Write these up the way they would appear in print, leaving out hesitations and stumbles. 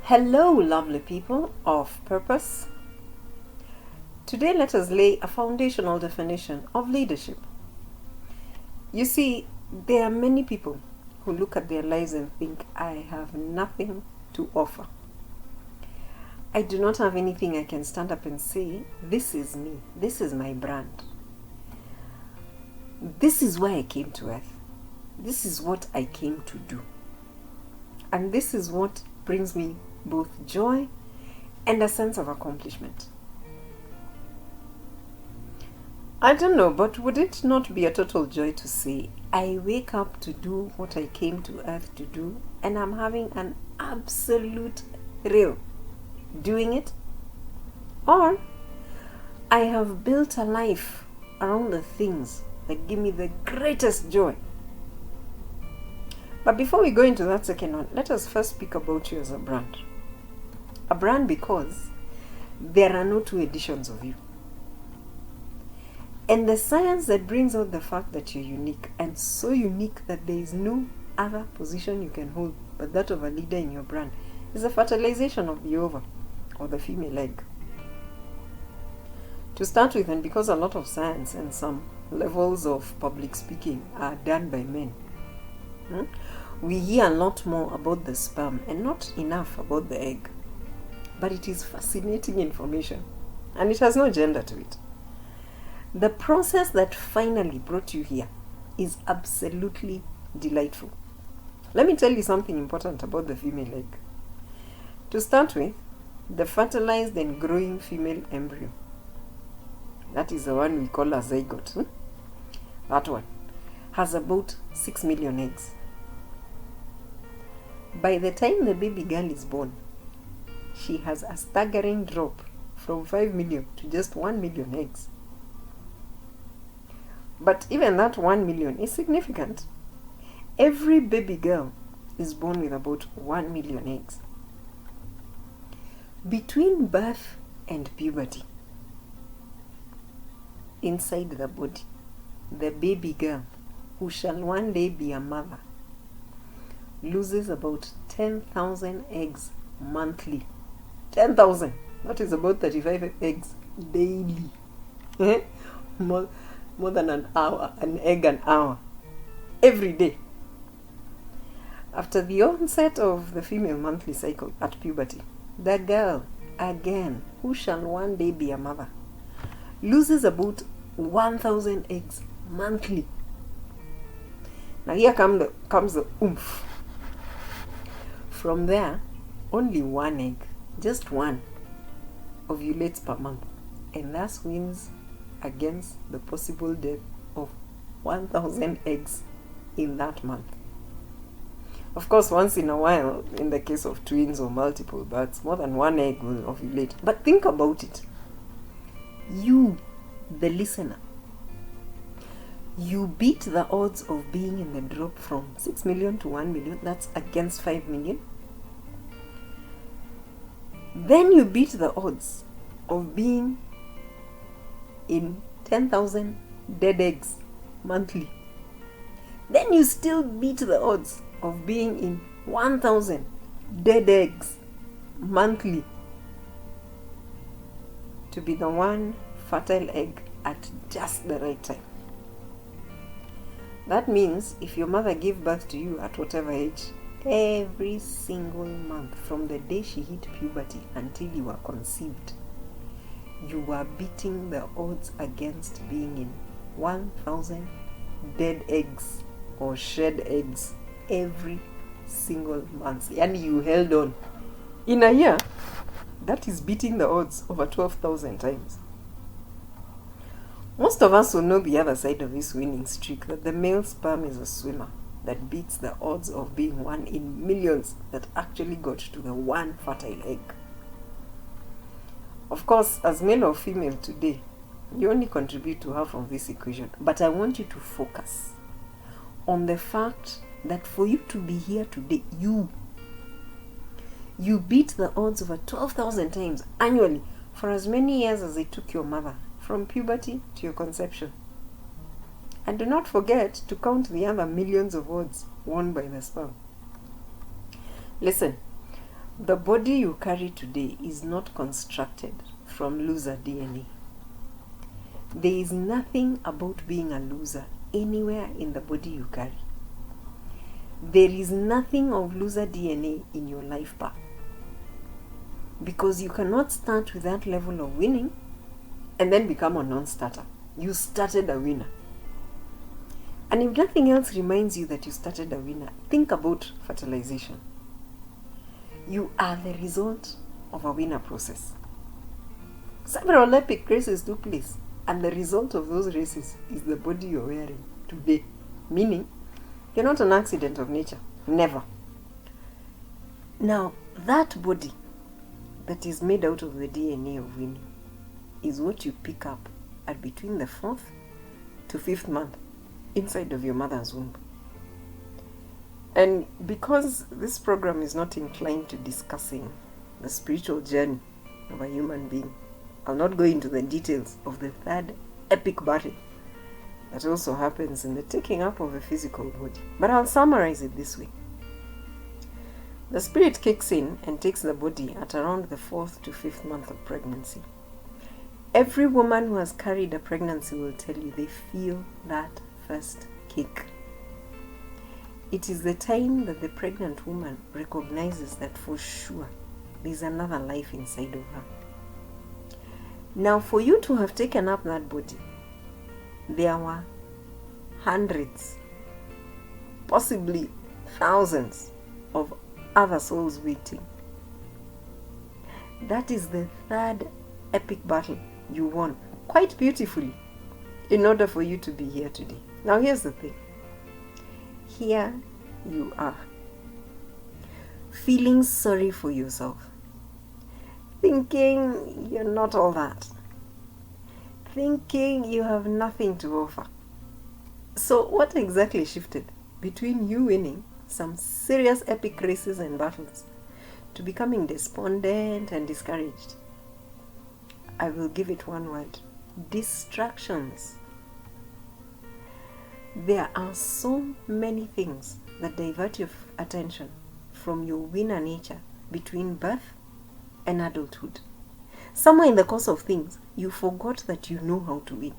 Hello, lovely people of purpose. Today, let us lay a foundational definition of leadership. You see, there are many people who look at their lives and think, I have nothing to offer. I do not have anything I can stand up and say, this is me, this is my brand. This is why I came to earth. This is what I came to do. And this is what brings me both joy and a sense of accomplishment. I don't know, but would it not be a total joy to say, I wake up to do what I came to earth to do, and I'm having an absolute thrill doing it? Or, I have built a life around the things that give me the greatest joy. But before we go into that second one, let us first speak about you as a brand. A brand because there are no two editions of you. And the science that brings out the fact that you're unique, and so unique that there is no other position you can hold but that of a leader in your brand, is the fertilization of the ova or the female egg. To start with, and because a lot of science and some levels of public speaking are done by men, we hear a lot more about the sperm and not enough about the egg. But it is fascinating information, and it has no gender to it. The process that finally brought you here is absolutely delightful. Let me tell you something important about the female egg. To start with, the fertilized and growing female embryo, that is the one we call a zygote, that one has about 6 million eggs. By the time the baby girl is born, she has a staggering drop from 5 million to just 1 million eggs. But even that 1 million is significant. Every baby girl is born with about 1 million eggs. Between birth and puberty, inside the body, the baby girl, who shall one day be a mother, loses about 10,000 eggs monthly. 10,000. That is about 35 eggs daily. More than an egg an hour. Every day. After the onset of the female monthly cycle at puberty, the girl, again, who shall one day be a mother, loses about 1,000 eggs monthly. Now here comes the oomph. From there, only one egg, just one, ovulates per month, and thus wins against the possible death of 1,000 eggs in that month. Of course, once in a while, in the case of twins or multiple births, more than one egg will ovulate. But think about it. You, the listener, you beat the odds of being in the drop from 6 million to 1 million. That's against 5 million. Then you beat the odds of being in 10,000 dead eggs monthly. Then you still beat the odds of being in 1,000 dead eggs monthly to be the one fertile egg at just the right time. That means if your mother gave birth to you at whatever age, every single month from the day she hit puberty until you were conceived, you were beating the odds against being in 1,000 dead eggs or shed eggs every single month. And you held on. In a year, that is beating the odds over 12,000 times. Most of us will know the other side of this winning streak, that the male sperm is a swimmer that beats the odds of being one in millions that actually got to the one fertile egg. Of course, as male or female today, you only contribute to half of this equation. But I want you to focus on the fact that for you to be here today, you beat the odds over 12,000 times annually for as many years as it took your mother from puberty to your conception. And do not forget to count the other millions of odds won by the sperm. Listen, The body you carry today is not constructed from loser DNA. There is nothing about being a loser anywhere in the body you carry. There is nothing of loser DNA in your life path. Because you cannot start with that level of winning and then become a non-starter. You started a winner. And if nothing else reminds you that you started a winner, think about fertilization. You are the result of a winner process. Several epic races took place, and the result of those races is the body you're wearing today. Meaning, you're not an accident of nature. Never. Now, that body that is made out of the DNA of winning is what you pick up at between the 4th to 5th month inside of your mother's womb. And because this program is not inclined to discussing the spiritual journey of a human being, I'll not go into the details of the 3rd epic battle that also happens in the taking up of a physical body. But I'll summarize it this way. The spirit kicks in and takes the body at around the 4th to 5th month of pregnancy. Every woman who has carried a pregnancy will tell you they feel that first kick. It is the time that the pregnant woman recognizes that for sure there's another life inside of her. Now, for you to have taken up that body, there were hundreds, possibly thousands of other souls waiting. That is the 3rd epic battle you won quite beautifully in order for you to be here today. Now, here's the thing. Here you are, feeling sorry for yourself, thinking you're not all that, thinking you have nothing to offer. So what exactly shifted between you winning some serious epic races and battles to becoming despondent and discouraged? I will give it one word: distractions. There are so many things that divert your attention from your winner nature between birth and adulthood. Somewhere in the course of things, you forgot that you know how to win.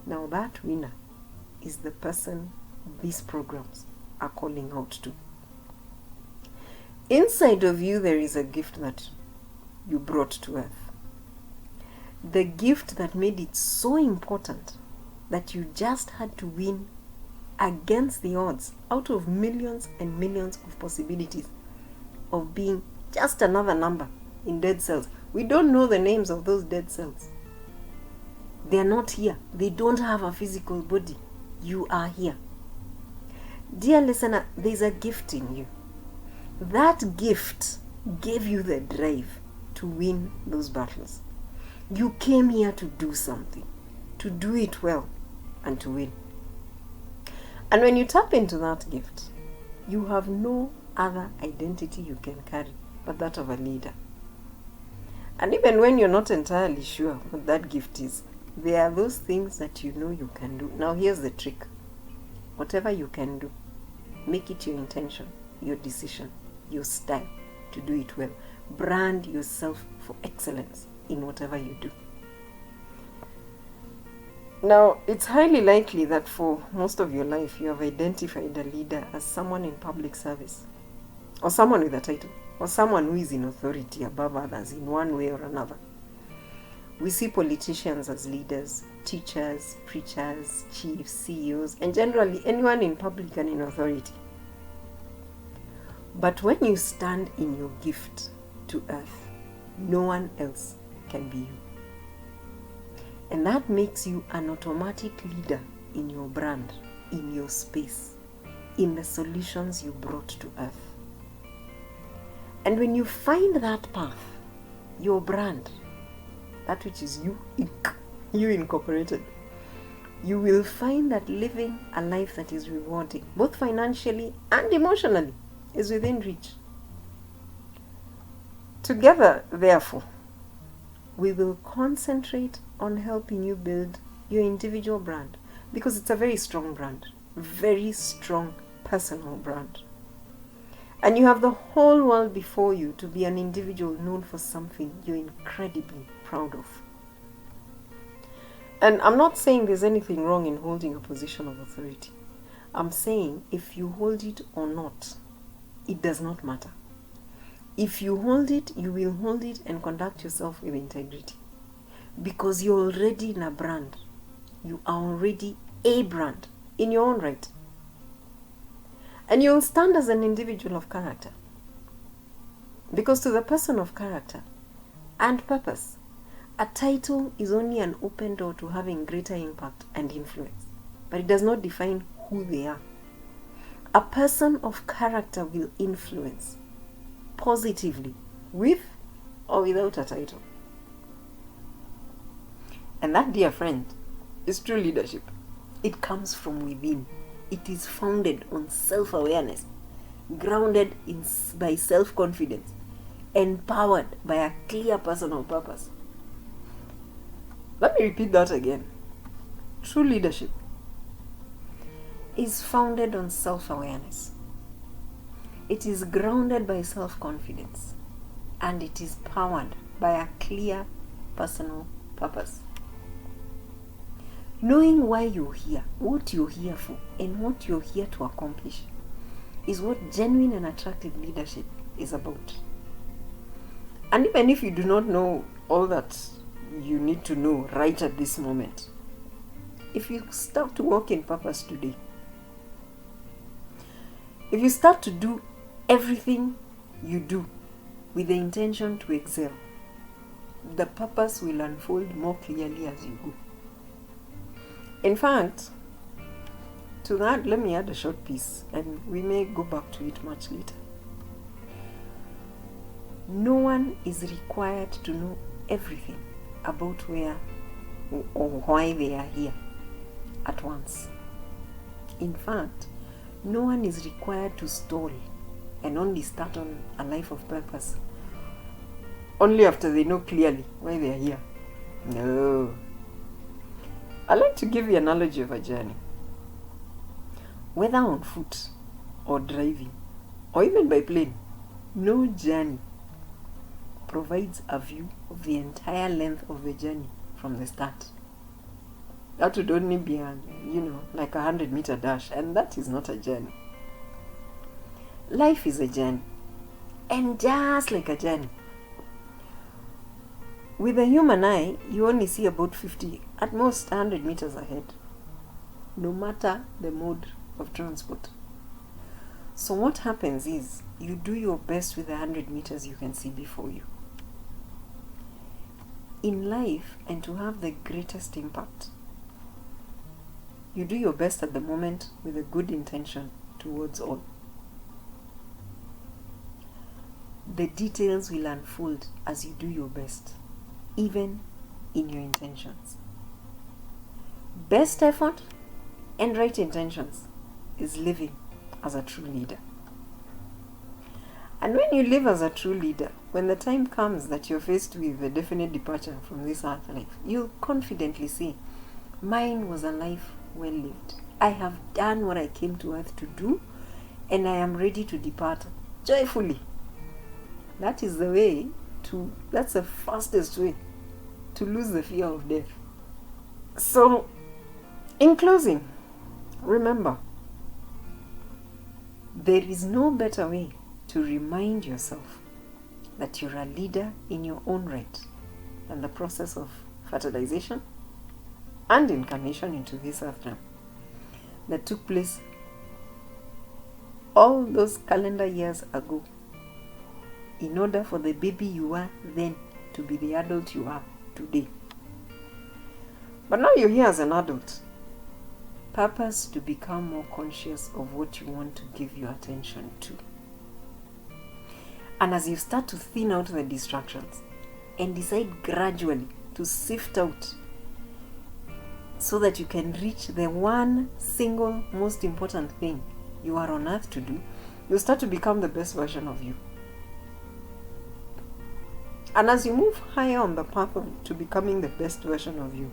Now that winner is the person these programs are calling out to. Inside of you, there is a gift that you brought to earth. The gift that made it so important that you just had to win against the odds out of millions and millions of possibilities of being just another number in dead cells. We don't know the names of those dead cells. They are not here. They don't have a physical body. You are here. Dear listener, there's a gift in you. That gift gave you the drive to win those battles. You came here to do something, to do it well, and to win. And when you tap into that gift, you have no other identity you can carry but that of a leader. And even when you're not entirely sure what that gift is, there are those things that you know you can do. Now here's the trick. Whatever you can do, make it your intention, your decision, your style to do it well. Brand yourself for excellence in whatever you do. Now, it's highly likely that for most of your life, you have identified a leader as someone in public service, or someone with a title, or someone who is in authority above others in one way or another. We see politicians as leaders, teachers, preachers, chiefs, CEOs, and generally anyone in public and in authority. But when you stand in your gift to earth, no one else can be you. And that makes you an automatic leader in your brand, in your space, in the solutions you brought to earth. And when you find that path, your brand, that which is you, Inc., you incorporated, you will find that living a life that is rewarding, both financially and emotionally, is within reach. Together, therefore, we will concentrate on helping you build your individual brand, because it's a very strong brand, very strong personal brand. And you have the whole world before you to be an individual known for something you're incredibly proud of. And I'm not saying there's anything wrong in holding a position of authority. I'm saying if you hold it or not, it does not matter. If you hold it, you will hold it and conduct yourself with integrity. Because you're already in a brand. You are already a brand in your own right. And you'll stand as an individual of character. Because to the person of character and purpose, a title is only an open door to having greater impact and influence. But it does not define who they are. A person of character will influence positively with or without a title. And that, dear friend, is true leadership. It comes from within. It is founded on self-awareness, grounded by self-confidence, empowered by a clear personal purpose. Let me repeat that again. True leadership is founded on self-awareness. It is grounded by self-confidence, and it is powered by a clear personal purpose. Knowing why you're here, what you're here for, and what you're here to accomplish is what genuine and attractive leadership is about. And even if you do not know all that you need to know right at this moment, if you start to walk in purpose today, if you start to do everything you do with the intention to excel, the purpose will unfold more clearly as you go. In fact, to that, let me add a short piece, and we may go back to it much later. No one is required to know everything about where or why they are here at once. In fact, no one is required to stall and only start on a life of purpose only after they know clearly why they are here. No. I like to give the analogy of a journey. Whether on foot or driving or even by plane, no journey provides a view of the entire length of the journey from the start. That would only be like 100-meter dash, and that is not a journey. Life is a journey, and just like a journey, with the human eye, you only see about 50, at most 100 meters ahead, no matter the mode of transport. So what happens is, you do your best with the 100 meters you can see before you. In life, and to have the greatest impact, you do your best at the moment with a good intention towards all. The details will unfold as you do your best, even in your intentions. Best effort and right intentions is living as a true leader. And when you live as a true leader, when the time comes that you're faced with a definite departure from this earth life, you'll confidently say, mine was a life well lived. I have done what I came to earth to do, and I am ready to depart joyfully. That's the fastest way to lose the fear of death. So, in closing, remember, there is no better way to remind yourself that you're a leader in your own right than the process of fertilization and incarnation into this earth realm that took place all those calendar years ago, in order for the baby you were then to be the adult you are today. But now you're here as an adult. Purpose to become more conscious of what you want to give your attention to. And as you start to thin out the distractions and decide gradually to sift out so that you can reach the one single most important thing you are on earth to do, you'll start to become the best version of you. And as you move higher on the path to becoming the best version of you,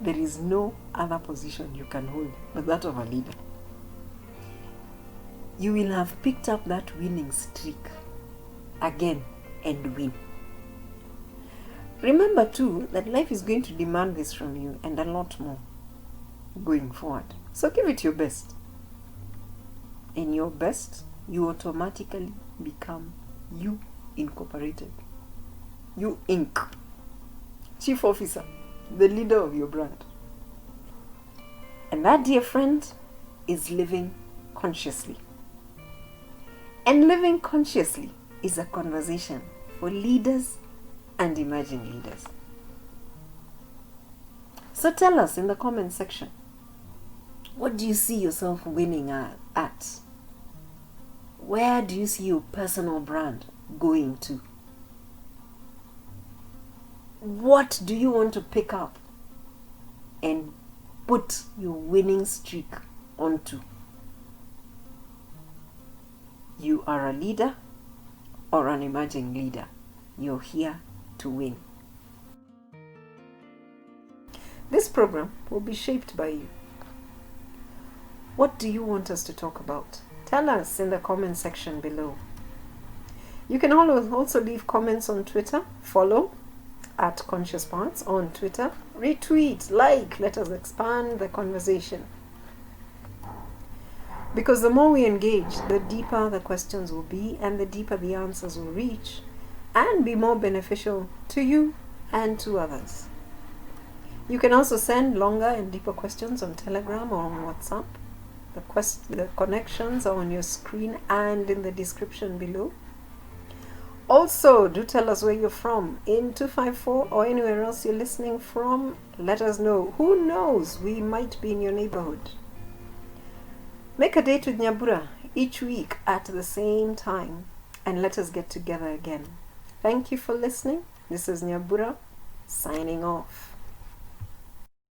there is no other position you can hold but that of a leader. you will have picked up that winning streak again and win. Remember too that life is going to demand this from you and a lot more going forward. So give it your best. In your best, you automatically become you incorporated. You Inc. Chief Officer, the leader of your brand. And that, dear friend, is living consciously. And living consciously is a conversation for leaders and emerging leaders. So tell us in the comment section, what do you see yourself winning at? Where do you see your personal brand going to? What do you want to pick up and put your winning streak onto? You are a leader or an emerging leader. You're here to win. This program will be shaped by you. What do you want us to talk about? Tell us in the comment section below. You can also leave comments on Twitter. Follow at Conscious Parts on Twitter. Retweet, like, let us expand the conversation. Because the more we engage, the deeper the questions will be and the deeper the answers will reach and be more beneficial to you and to others. You can also send longer and deeper questions on Telegram or on WhatsApp. The connections are on your screen and in the description below. Also, do tell us where you're from in 254 or anywhere else you're listening from. Let us know. Who knows? We might be in your neighborhood. Make a date with Nyabura each week at the same time and let us get together again. Thank you for listening. This is Nyabura signing off.